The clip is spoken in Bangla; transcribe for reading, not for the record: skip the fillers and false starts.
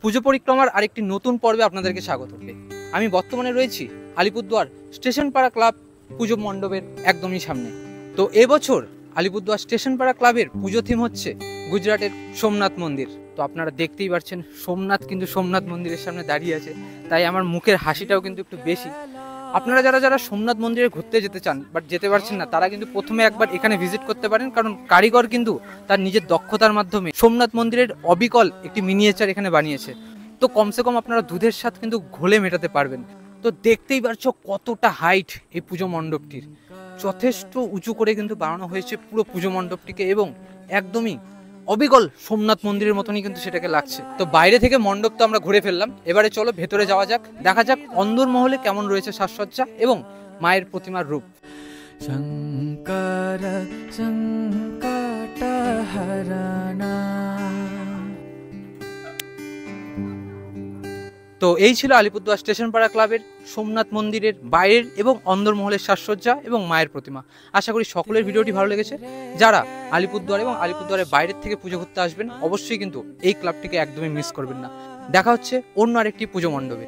পুজো পরিক্রমার আরেকটি নতুন পর্বে আপনাদেরকে স্বাগত। আমি বর্তমানে রয়েছি আলিপুরদুয়ার স্টেশন পাড়া ক্লাব পুজো মণ্ডপের একদমই সামনে। তো এবছর আলিপুরদুয়ার স্টেশন পাড়া ক্লাবের পুজো থিম হচ্ছে গুজরাটের সোমনাথ মন্দির। তো আপনারা দেখতেই পাচ্ছেন সোমনাথ কিন্তু সোমনাথ মন্দিরের সামনে দাঁড়িয়ে আছে, তাই আমার মুখের হাসিটাও কিন্তু একটু বেশি। আপনারা যারা সোমনাথ মন্দিরে ঘুরতে যেতে চান বাট যেতে পারছেন না, তারা কিন্তু প্রথমে একবার এখানে ভিজিট করতে পারেন, কারণ কারিগর কিন্তু তার নিজের দক্ষতার মাধ্যমে সোমনাথ মন্দিরের অবিকল একটি মিনিয়েচার এখানে বানিয়েছে। তো কমসে কম আপনারা দুধের স্বাদ কিন্তু ঘোলে মেটাতে পারবেন। তো দেখতেই পারছো কতটা হাইট এই পুজো মণ্ডপটির, যথেষ্ট উঁচু করে কিন্তু বানানো হয়েছে পুরো পুজো মণ্ডপটিকে, এবং একদমই অবিকল সোমনাথ মন্দিরের মতনই কিন্তু সেটাকে লাগছে। তো বাইরে থেকে মণ্ডপ তো আমরা ঘুরে ফেললাম, এবারে চলো ভেতরে যাওয়া যাক, দেখা যাক অন্দরমহলে কেমন রয়েছে সাজসজ্জা এবং মায়ের প্রতিমার রূপ। শঙ্কর সংকটহরণা। তো এই ছিল আলিপুরদুয়ার স্টেশন পাড়া ক্লাবের সোমনাথ মন্দিরের বাইরের এবং অন্দরমহলের সাজসজ্জা এবং মায়ের প্রতিমা। আশা করি সকলের ভিডিওটি ভালো লেগেছে। যারা আলিপুরদুয়ার এবং আলিপুরদুয়ারের বাইরের থেকে পুজো করতে আসবেন, অবশ্যই কিন্তু এই ক্লাবটিকে একদমই মিস করবেন না। দেখা হচ্ছে অন্য আরেকটি পুজো মণ্ডপে।